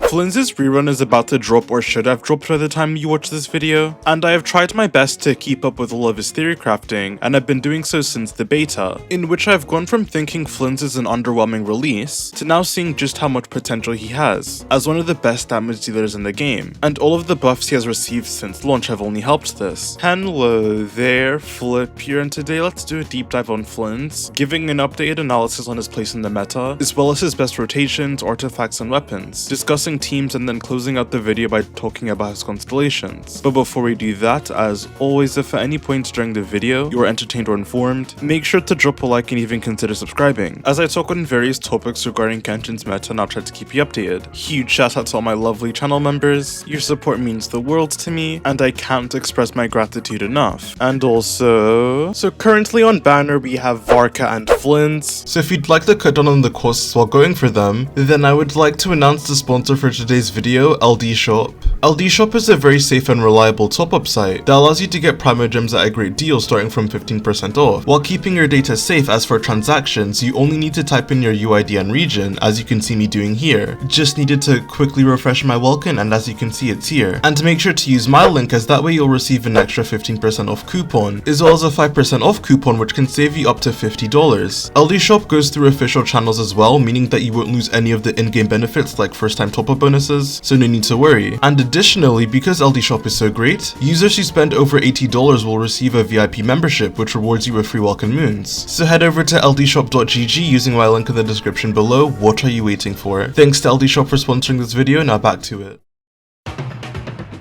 Flins' rerun is about to drop or should have dropped by the time you watch this video, and I have tried my best to keep up with all of his theory crafting, and I've been doing so since the beta, in which I've gone from thinking Flins is an underwhelming release, to now seeing just how much potential he has, as one of the best damage dealers in the game, and all of the buffs he has received since launch have only helped this. Hello there, Flip here, and today let's do a deep dive on Flins, giving an updated analysis on his place in the meta, as well as his best rotations, artifacts, and weapons, discussing teams, and then closing out the video by talking about his constellations. But before we do that, as always, if at any point during the video you are entertained or informed, make sure to drop a like and even consider subscribing, as I talk on various topics regarding Genshin's meta and I'll try to keep you updated. Huge shout out to all my lovely channel members, your support means the world to me, and I can't express my gratitude enough. And also, so currently on banner we have Varka and Flins, so if you'd like to cut down on the costs while going for them, then I would like to announce the sponsor for today's video, LD Shop. LD Shop is a very safe and reliable top-up site that allows you to get Primo Gems at a great deal starting from 15% off, while keeping your data safe. As for transactions, you only need to type in your UID and region, as you can see me doing here. Just needed to quickly refresh my welkin, and as you can see, it's here. And make sure to use my link, as that way you'll receive an extra 15% off coupon, as well as a 5% off coupon which can save you up to $50. LD Shop goes through official channels as well, meaning that you won't lose any of the in-game benefits like first-time top-up bonuses, so no need to worry. And additionally, because LD Shop is so great, users who spend over $80 will receive a VIP membership which rewards you with free welcome moons. So head over to ldshop.gg using my link in the description below. What are you waiting for? Thanks to LD Shop for sponsoring this video, now back to it.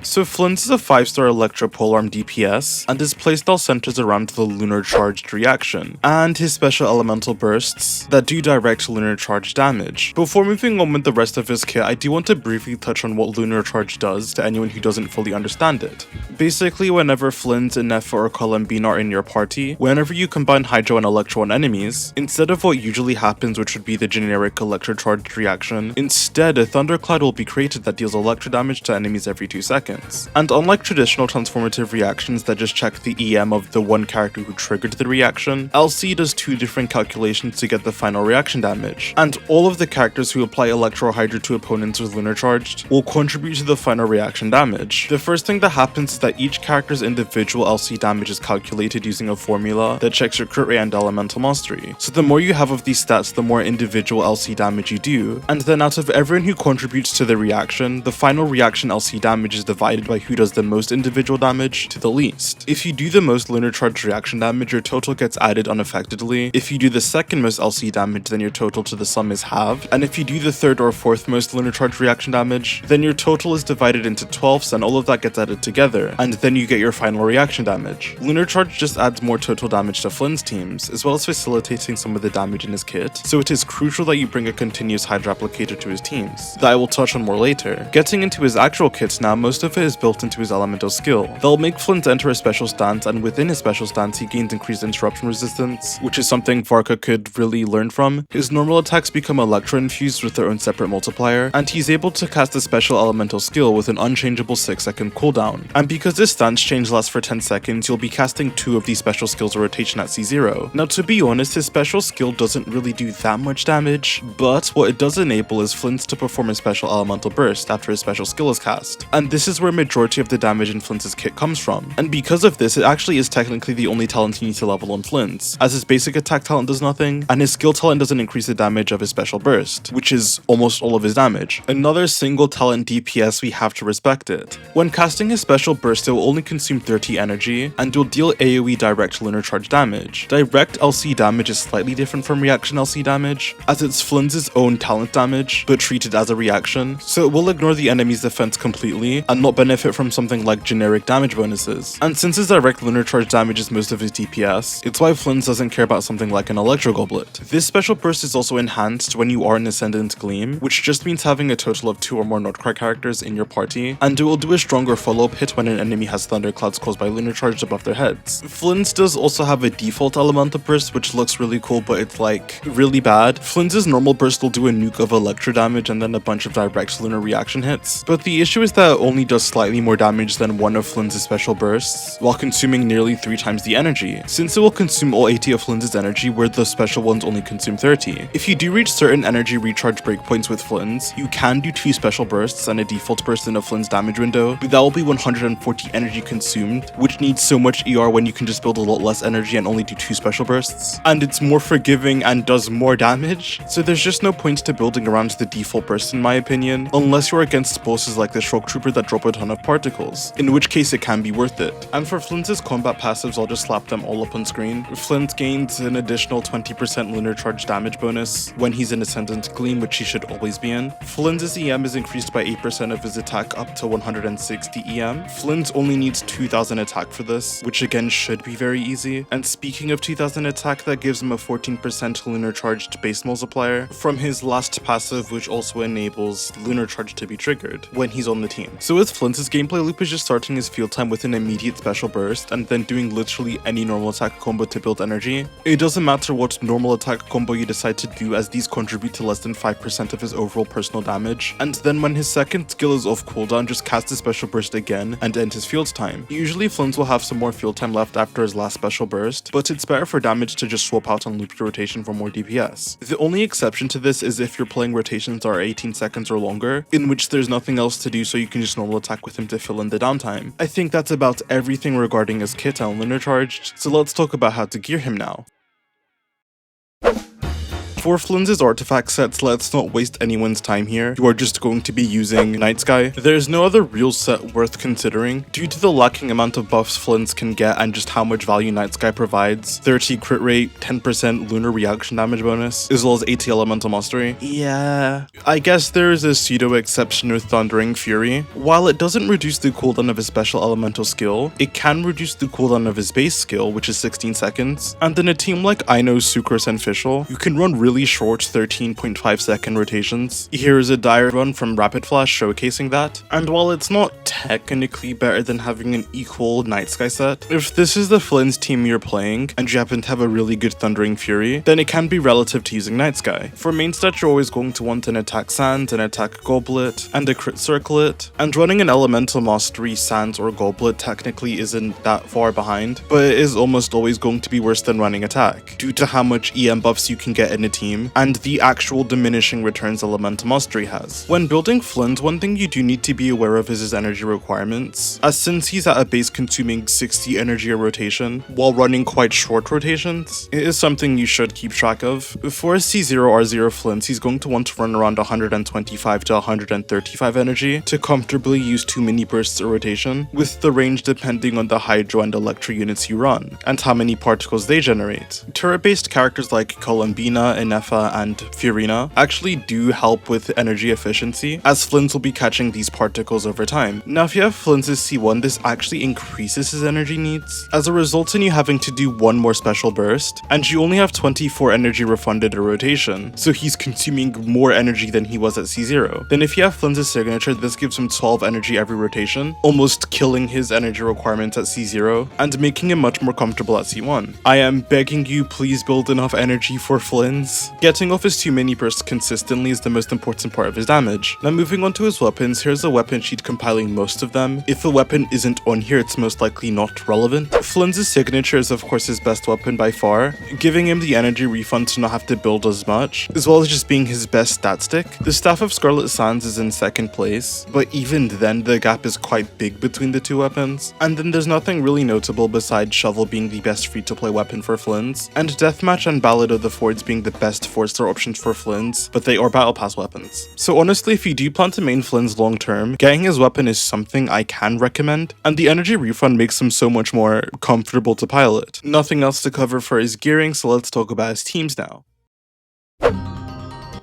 So Flins is a 5-star Electro polearm DPS, and his playstyle centers around the Lunar charged reaction, and his special elemental bursts that do direct Lunar charge damage. Before moving on with the rest of his kit, I do want to briefly touch on what Lunar charge does to anyone who doesn't fully understand it. Basically, whenever Flins, Ineffa, or Columbina are in your party, whenever you combine Hydro and Electro on enemies, instead of what usually happens, which would be the generic Electro charged reaction, instead a Thundercloud will be created that deals Electro damage to enemies every 2 seconds. And unlike traditional transformative reactions that just check the EM of the one character who triggered the reaction, LC does 2 different calculations to get the final reaction damage, and all of the characters who apply Electro or Hydro to opponents with Lunar charged will contribute to the final reaction damage. The first thing that happens is that each character's individual LC damage is calculated using a formula that checks your crit rate and elemental mastery. So the more you have of these stats, the more individual LC damage you do, and then out of everyone who contributes to the reaction, the final reaction LC damage is divided by who does the most individual damage to the least. If you do the most Lunar charge reaction damage, your total gets added unaffectedly. If you do the second most LC damage, then your total to the sum is halved. And if you do the third or fourth most Lunar charge reaction damage, then your total is divided into 12ths, and all of that gets added together, and then you get your final reaction damage. Lunar charge just adds more total damage to Flynn's teams, as well as facilitating some of the damage in his kit, so it is crucial that you bring a continuous Hydra applicator to his teams, that I will touch on more later. Getting into his actual kits now, most of it is built into his elemental skill. They'll make Flins enter a special stance, and within his special stance he gains increased interruption resistance, which is something Varka could really learn from. His normal attacks become Electro infused with their own separate multiplier, and he's able to cast a special elemental skill with an unchangeable 6-second cooldown. And because this stance change lasts for 10 seconds, you'll be casting 2 of these special skills in rotation at C0. Now to be honest, his special skill doesn't really do that much damage, but what it does enable is Flins to perform a special elemental burst after his special skill is cast, and this is where majority of the damage in Flins' kit comes from. And because of this, it actually is technically the only talent you need to level on Flins, as his basic attack talent does nothing, and his skill talent doesn't increase the damage of his special burst, which is almost all of his damage. Another single talent DPS, we have to respect it. When casting his special burst, it will only consume 30 energy, and will deal AoE direct Lunar charge damage. Direct LC damage is slightly different from reaction LC damage, as it's Flins' own talent damage, but treated as a reaction, so it will ignore the enemy's defense completely, and not benefit from something like generic damage bonuses. And since his direct Lunar charge damages most of his DPS, it's why Flins doesn't care about something like an Electro Goblet. This special burst is also enhanced when you are an Ascendant Gleam, which just means having a total of 2 or more Nordcry characters in your party, and it will do a stronger follow-up hit when an enemy has thunderclouds caused by Lunar charge above their heads. Flins does also have a default elemental burst, which looks really cool, but it's like really bad. Flins' normal burst will do a nuke of Electro damage and then a bunch of direct Lunar reaction hits, but the issue is that it only does slightly more damage than one of Flins' special bursts, while consuming nearly 3 times the energy, since it will consume all 80 of Flins' energy where the special ones only consume 30. If you do reach certain energy recharge breakpoints with Flins, you can do 2 special bursts and a default burst in a Flins damage window, but that will be 140 energy consumed, which needs so much ER when you can just build a lot less energy and only do 2 special bursts. And it's more forgiving and does more damage, so there's just no point to building around the default burst in my opinion, unless you're against bosses like the Shock Trooper that drop a ton of particles, in which case it can be worth it. And for Flins' combat passives, I'll just slap them all up on screen. Flint gains an additional 20% lunar charge damage bonus when he's in Ascendant Gleam, which he should always be in. Flins' EM is increased by 8% of his attack up to 160 EM. Flint only needs 2000 attack for this, which again should be very easy. And speaking of 2000 attack, that gives him a 14% lunar charged base multiplier from his last passive, which also enables lunar charge to be triggered when he's on the team. So with Flint's gameplay loop is just starting his field time with an immediate special burst and then doing literally any normal attack combo to build energy. It doesn't matter what normal attack combo you decide to do, as these contribute to less than 5% of his overall personal damage. And then when his second skill is off cooldown, just cast a special burst again and end his field time. Usually Flint will have some more field time left after his last special burst, but it's better for damage to just swap out on looped rotation for more DPS. The only exception to this is if you're playing rotations that are 18 seconds or longer, in which there's nothing else to do so you can just normal attack with him to fill in the downtime. I think that's about everything regarding his kit and lunar charged, so let's talk about how to gear him now. For Flins' artifact sets, let's not waste anyone's time here. You are just going to be using Night Sky. There's no other real set worth considering, due to the lacking amount of buffs Flins can get and just how much value Night Sky provides. 30 crit rate, 10% lunar reaction damage bonus, as well as 80 elemental mastery. Yeah, I guess there is a pseudo exception with Thundering Fury. While it doesn't reduce the cooldown of his special elemental skill, it can reduce the cooldown of his base skill, which is 16 seconds. And in a team like Ino, Sucrose, and Fischl, you can run really short 13.5 second rotations. Here is a dire run from Rapid Flash showcasing that, and while it's not technically better than having an equal Night Sky set, if this is the Flins team you're playing and you happen to have a really good Thundering Fury, then it can be relative to using Night Sky. For main stats, you're always going to want an attack Sand, an attack Goblet, and a crit Circlet, and running an elemental mastery Sand or Goblet technically isn't that far behind, but it is almost always going to be worse than running attack, due to how much EM buffs you can get in a team, and the actual diminishing returns Elemental Mastery has. When building Flint, one thing you do need to be aware of is his energy requirements, as since he's at a base consuming 60 energy a rotation, while running quite short rotations, it is something you should keep track of. For a C0R0 Flint, he's going to want to run around 125 to 135 energy to comfortably use 2 mini bursts a rotation, with the range depending on the Hydro and Electro units you run, and how many particles they generate. Turret-based characters like Columbina, Ineffa, and Furina actually do help with energy efficiency, as Flins will be catching these particles over time. Now if you have Flins' C1, this actually increases his energy needs, as a result in you having to do 1 more special burst, and you only have 24 energy refunded a rotation, so he's consuming more energy than he was at C0. Then if you have Flins' signature, this gives him 12 energy every rotation, almost killing his energy requirements at C0, and making him much more comfortable at C1. I am begging you, please build enough energy for Flins. Getting off his 2 mini bursts consistently is the most important part of his damage. Now moving on to his weapons, here's a weapon sheet compiling most of them. If a weapon isn't on here, it's most likely not relevant. Flins' signature is of course his best weapon by far, giving him the energy refund to not have to build as much, as well as just being his best stat stick. The Staff of Scarlet Sands is in 2nd place, but even then the gap is quite big between the 2 weapons. And then there's nothing really notable besides Shovel being the best free-to-play weapon for Flins, and Deathmatch and Ballad of the Fords being the best 4-star options for Flins, but they are battle pass weapons. So honestly, if you do plan to main Flins long term, getting his weapon is something I can recommend, and the energy refund makes him so much more comfortable to pilot. Nothing else to cover for his gearing, so let's talk about his teams now.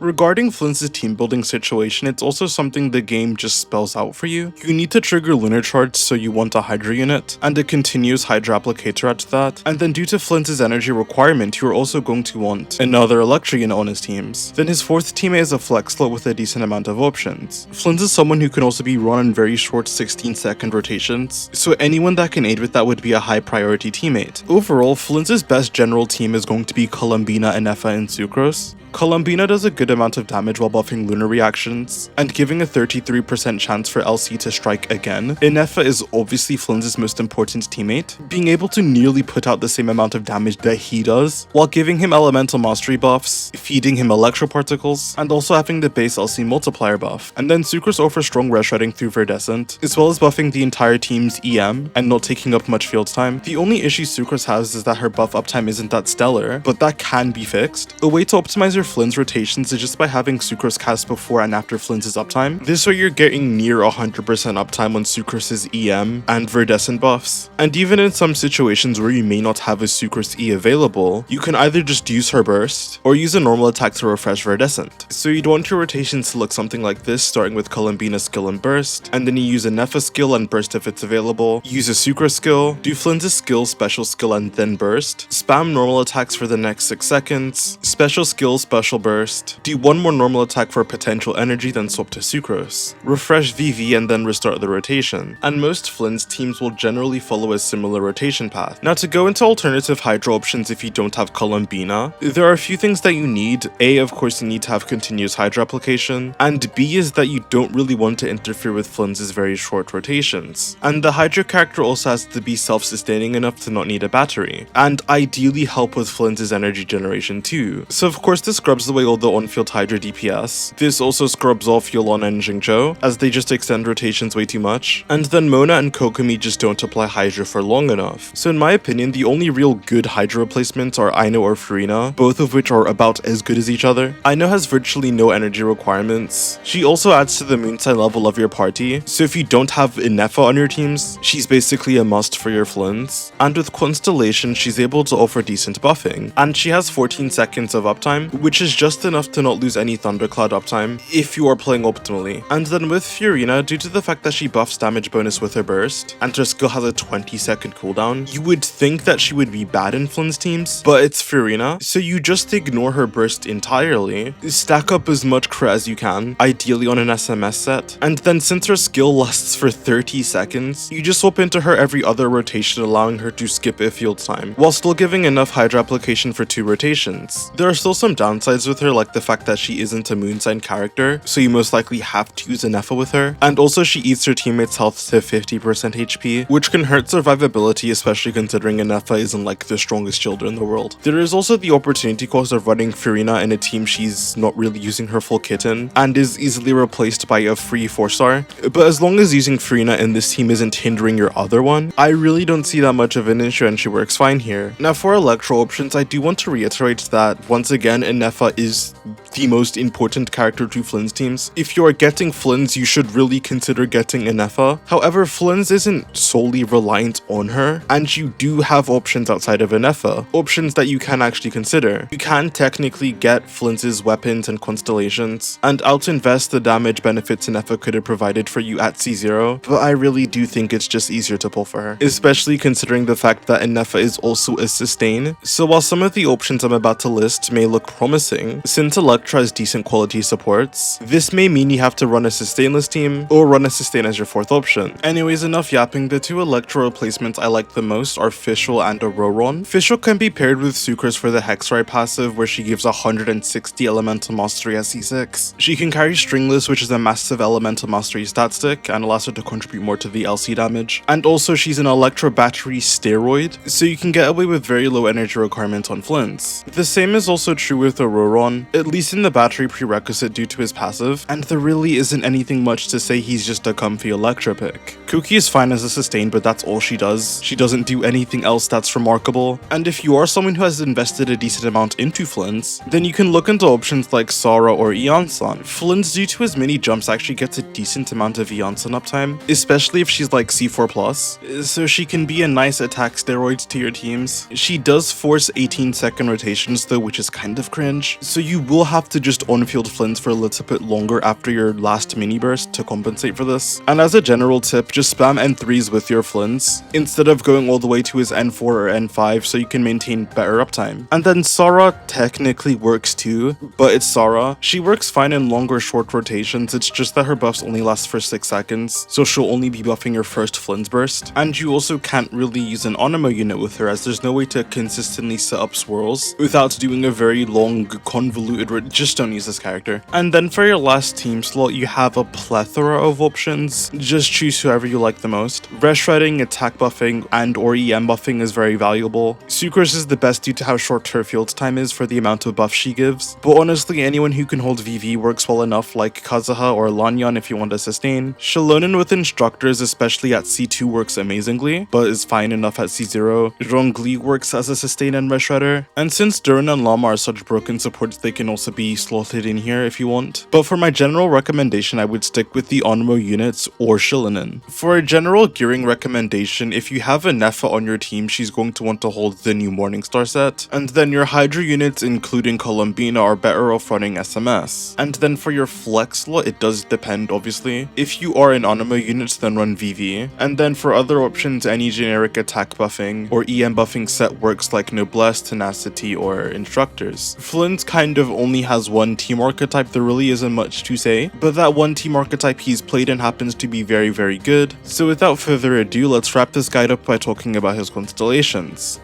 Regarding Flint's team building situation, it's also something the game just spells out for you. You need to trigger Lunar Charge, so you want a Hydra unit, and a continuous Hydra applicator at that, and then due to Flint's energy requirement, you're also going to want another Electro unit on his teams. Then his 4th teammate is a flex slot with a decent amount of options. Flint is someone who can also be run in very short 16-second rotations, so anyone that can aid with that would be a high priority teammate. Overall, Flint's best general team is going to be Columbina, Ineffa, and Sucrose. Columbina does a good amount of damage while buffing Lunar reactions, and giving a 33% chance for LC to strike again. Ineffa is obviously Flins' most important teammate, being able to nearly put out the same amount of damage that he does, while giving him elemental mastery buffs, feeding him electro particles, and also having the base LC multiplier buff. And then Sucrose offers strong res shredding through Verdescent, as well as buffing the entire team's EM and not taking up much field time. The only issue Sucrose has is that her buff uptime isn't that stellar, but that can be fixed. A way to optimize your Flins rotations is just by having Sucrose cast before and after Flins' uptime. This way you're getting near 100% uptime on Sucrose's EM and Verdescent buffs. And even in some situations where you may not have a Sucrose E available, you can either just use her burst or use a normal attack to refresh Verdescent. So you'd want your rotations to look something like this, starting with Columbina skill and burst, and then you use a Ineffa skill and burst if it's available, use a Sucrose skill, do Flins' skill, special skill, and then burst, spam normal attacks for the next 6 seconds, special skill, special burst, do one more normal attack for potential energy, then swap to Sucrose, refresh VV and then restart the rotation. And most Flins teams will generally follow a similar rotation path. Now, to go into alternative Hydra options if you don't have Columbina, there are a few things that you need. A, of course, you need to have continuous Hydra application, and B is that you don't really want to interfere with Flins' very short rotations. And the Hydra character also has to be self-sustaining enough to not need a battery, and ideally help with Flins' energy generation too. So of course this scrubs away all the on-field Hydra DPS. This also scrubs off Yulon and Jingzhou, as they just extend rotations way too much. And then Mona and Kokomi just don't apply Hydra for long enough. So in my opinion, the only real good Hydra replacements are Aino or Furina, both of which are about as good as each other. Aino has virtually no energy requirements. She also adds to the moonsign level of your party, so if you don't have Ineffa on your teams, she's basically a must for your Flins. And with Constellations, she's able to offer decent buffing, and she has 14 seconds of uptime, which is just enough to not lose any Thundercloud uptime if you are playing optimally. And then with Furina, due to the fact that she buffs damage bonus with her burst, and her skill has a 20-second cooldown, you would think that she would be bad in Flins teams, but it's Furina, so you just ignore her burst entirely, stack up as much crit as you can, ideally on an SMS set, and then since her skill lasts for 30 seconds, you just swap into her every other rotation, allowing her to skip a field time, while still giving enough Hydra application for 2 rotations. There are still some downsides with her, like the fact that she isn't a moonsign character, so you most likely have to use Ineffa with her, and also she eats her teammates' health to 50% HP, which can hurt survivability, especially considering Ineffa isn't like the strongest shielder in the world. There is also the opportunity cost of running Furina in a team she's not really using her full kit in, and is easily replaced by a free 4-star, but as long as using Furina in this team isn't hindering your other one, I really don't see that much of an issue and she works fine here. Now for electro options, I do want to reiterate that once again, Ineffa is the most important character to Flins teams. If you are getting Flins, you should really consider getting Ineffa. However, Flins isn't solely reliant on her, and you do have options outside of Ineffa, options that you can actually consider. You can technically get Flins' weapons and constellations, and out-invest the damage benefits Ineffa could have provided for you at C0, but I really do think it's just easier to pull for her, especially considering the fact that Ineffa is also a sustain. So while some of the options I'm about to list may look promising, since Electra has decent quality supports, this may mean you have to run a sustainless team, or run a sustain as your 4th option. Anyways, enough yapping. The 2 Electra replacements I like the most are Fischl and Auroron. Fischl can be paired with Sucrose for the Hexrite passive, where she gives 160 elemental mastery at C6. She can carry Stringless, which is a massive elemental mastery stat stick, and allows her to contribute more to the LC damage. And also she's an Electro battery steroid, so you can get away with very low energy requirements on Flins. The same is also true with Auroron, at least in the battery prerequisite due to his passive, and there really isn't anything much to say he's just a comfy Electro pick. Kuki is fine as a sustain, but that's all she does. She doesn't do anything else that's remarkable, and if you are someone who has invested a decent amount into Flins, then you can look into options like Sara or Eonson. Flins, due to his mini jumps, actually gets a decent amount of Eonson uptime, especially if she's like C4+, so she can be a nice attack steroid to your teams. She does force 18-second rotations though, which is kind of cringe, so you will have to just on-field Flins for a little bit longer after your last mini burst to compensate for this. And as a general tip, just spam N3s with your Flins, instead of going all the way to his N4 or N5, so you can maintain better uptime. And then Sara technically works too, but it's Sara. She works fine in longer short rotations, it's just that her buffs only last for 6 seconds, so she'll only be buffing your first Flins burst. And you also can't really use an Onimo unit with her, as there's no way to consistently set up swirls without doing a very long, convoluted just don't use this character. And then for your last team slot, you have a plethora of options. Just choose whoever you like the most. Rest shredding, attack buffing, and or EM buffing is very valuable. Sucrose is the best due to how short her field time is for the amount of buff she gives, but honestly anyone who can hold VV works well enough, like Kazuha or Lanyan if you want to sustain. Shalonen with instructors, especially at C2, works amazingly, but is fine enough at C0. Zhongli works as a sustain and rest shredder, and since Duran and Llama are such broken supports, they can also be slotted in here if you want. But for my general recommendation, I would stick with the Onmo units or Shalonen. For a general gearing recommendation, if you have Ineffa on your team, she's going to want to hold the new Morningstar set, and then your Hydra units including Columbina are better off running SMS. And then for your flex slot, it does depend obviously. If you are in Onmo units, then run VV, and then for other options, any generic attack buffing or EM buffing set works like Noblesse, Tenacity, or Instructors. Flins kind of only has one team archetype, there really isn't much to say, but that one team archetype he's played in happens to be very, very good. So without further ado, let's wrap this guide up by talking about his constellations.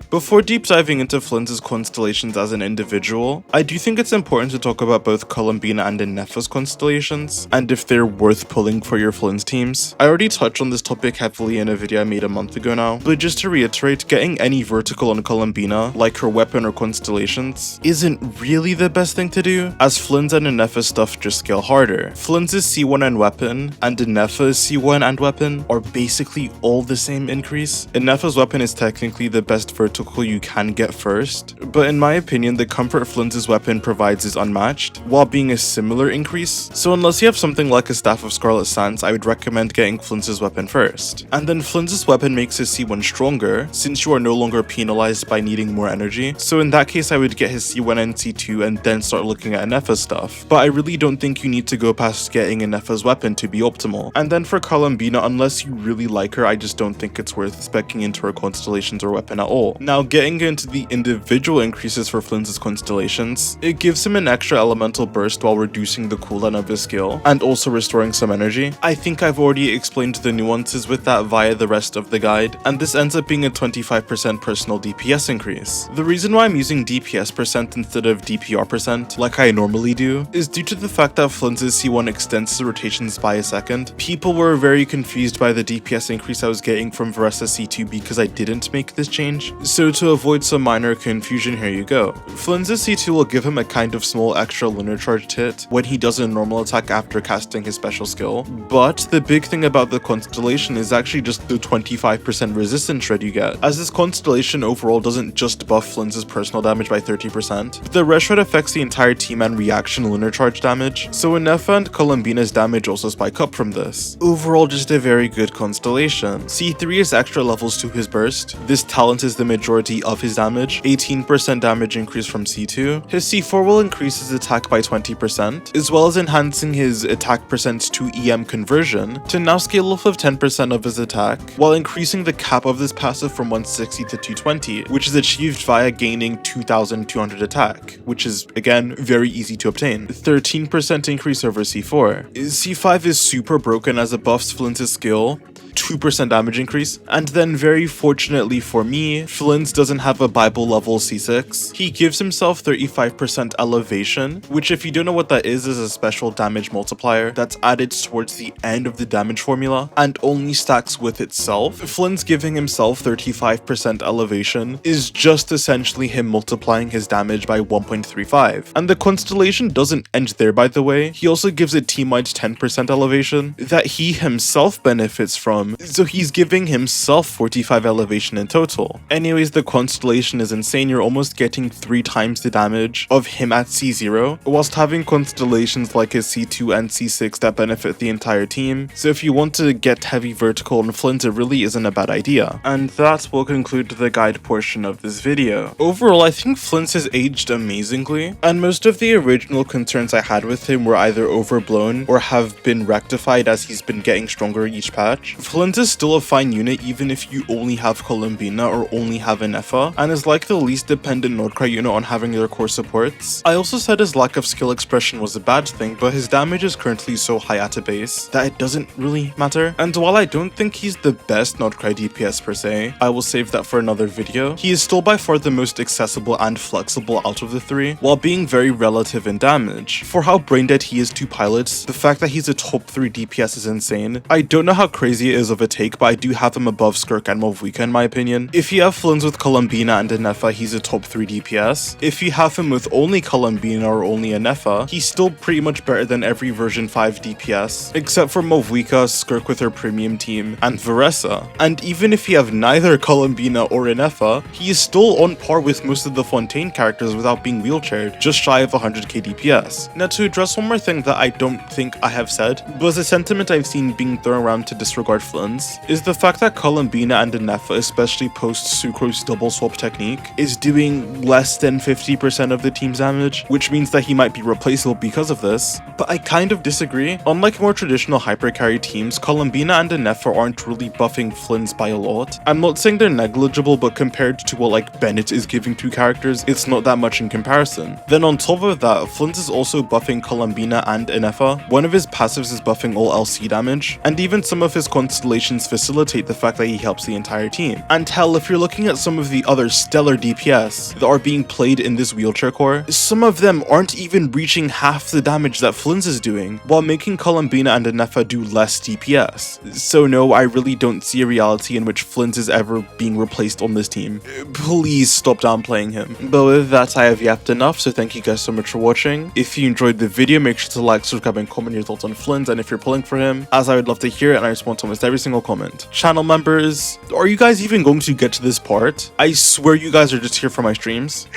Before deep diving into Flins' constellations as an individual, I do think it's important to talk about both Columbina and Ineffa's constellations, and if they're worth pulling for your Flins teams. I already touched on this topic heavily in a video I made a month ago now, but just to reiterate, getting any vertical on Columbina, like her weapon or constellations, isn't really the best thing to do, as Flins and Ineffa's stuff just scale harder. Flins' C1 and weapon, and Ineffa's C1 and weapon are basically all the same increase. Ineffa's weapon is technically the best vertical you can get first, but in my opinion the comfort Flins' weapon provides is unmatched, while being a similar increase, so unless you have something like a Staff of Scarlet Sands, I would recommend getting Flins' weapon first. And then Flins' weapon makes his C1 stronger, since you are no longer penalized by needing more energy, so in that case I would get his C1 and C2 and then start looking at Ineffa's stuff, but I really don't think you need to go past getting Ineffa's weapon to be optimal. And then for Columbina, unless you really like her, I just don't think it's worth speccing into her constellations or weapon at all. Now getting into the individual increases for Flins' constellations, it gives him an extra elemental burst while reducing the cooldown of his skill, and also restoring some energy. I think I've already explained the nuances with that via the rest of the guide, and this ends up being a 25% personal DPS increase. The reason why I'm using DPS percent instead of DPR percent, like I normally do, is due to the fact that Flins' C1 extends his rotations by a second. People were very confused by the DPS increase I was getting from Varessa C2 because I didn't make this change, so to avoid some minor confusion, here you go. Flins' C2 will give him a kind of small extra lunar charged hit when he does a normal attack after casting his special skill, but the big thing about the constellation is actually just the 25% resistance shred you get, as this constellation overall doesn't just buff Flins' personal damage by 30%, but the rest shred affects the entire team and reaction lunar charge damage, so Ineffa and Columbina's damage also spike up from this. Overall, just a very good constellation. C3 is extra levels to his burst. This talent is the majority of his damage, 18% damage increase from C2. His C4 will increase his attack by 20%, as well as enhancing his attack percent to EM conversion to now scale off of 10% of his attack, while increasing the cap of this passive from 160 to 220, which is achieved via gaining 2200 attack, which is, again, very easy to obtain. 13% increase over C4. C5 is super broken as it buffs Flins' skill, 2% damage increase, and then very fortunately for me, Flins doesn't have a Bible level C6. He gives himself 35% elevation, which if you don't know what that is a special damage multiplier that's added towards the end of the damage formula and only stacks with itself. Flins giving himself 35% elevation is just essentially him multiplying his damage by 1.35. And the constellation doesn't end there, by the way. He also gives a team-wide 10% elevation that he himself benefits from, so he's giving himself 45 elevation in total. Anyways, the constellation is insane. You're almost getting 3 times the damage of him at C0, whilst having constellations like his C2 and C6 that benefit the entire team. So if you want to get heavy vertical on Flins, it really isn't a bad idea. And that will conclude the guide portion of this video. Overall, I think Flins has aged amazingly, and most of the original concerns I had with him were either overblown or have been rectified as he's been getting stronger each patch. Flins is still a fine unit even if you only have Columbina or only have Ineffa, and is like the least dependent Nordcry unit on having their core supports. I also said his lack of skill expression was a bad thing, but his damage is currently so high at a base that it doesn't really matter. And while I don't think he's the best Nordcry DPS per se, I will save that for another video, he is still by far the most accessible and flexible out of the three, while being very relative in damage. For how braindead he is to pilots, the fact that he's a top 3 DPS is insane. I don't know how crazy it is of a take, but I do have him above Skirk and Movwika in my opinion. If you have Flins with Columbina and Ineffa, he's a top 3 DPS. If you have him with only Columbina or only Ineffa, he's still pretty much better than every version 5 DPS, except for Movwika, Skirk with her premium team, and Veressa. And even if you have neither Columbina or Ineffa, he is still on par with most of the Fontaine characters without being wheelchaired, just shy of 100k DPS. Now to address one more thing that I don't think I have said, but a sentiment I've seen being thrown around to disregard Flins, is the fact that Columbina and Ineffa, especially post Sucrose double swap technique, is doing less than 50% of the team's damage, which means that he might be replaceable because of this. But I kind of disagree. Unlike more traditional hypercarry teams, Columbina and Ineffa aren't really buffing Flins by a lot. I'm not saying they're negligible, but compared to what like Bennett is giving to characters, it's not that much in comparison. Then on top of that, Flins is also buffing Columbina and Ineffa. One of his passives is buffing all LC damage, and even some of his constellations facilitate the fact that he helps the entire team. And hell, if you're looking at some of the other stellar DPS that are being played in this wheelchair core, some of them aren't even reaching half the damage that Flins is doing, while making Columbina and Ineffa do less DPS. So no, I really don't see a reality in which Flins is ever being replaced on this team. Please stop downplaying him. But with that, I have yapped enough, so thank you guys so much for watching. If you enjoyed the video, make sure to like, subscribe, and comment your thoughts on Flins, and if you're pulling for him, as I would love to hear it and I respond to almost every single comment. Channel members, are you guys even going to get to this part? I swear you guys are just here for my streams.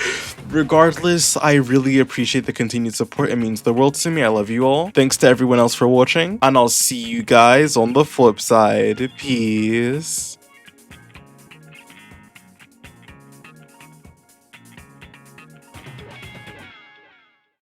Regardless, I really appreciate the continued support. It means the world to me. I love you all. Thanks to everyone else for watching, and I'll see you guys on the flip side. Peace.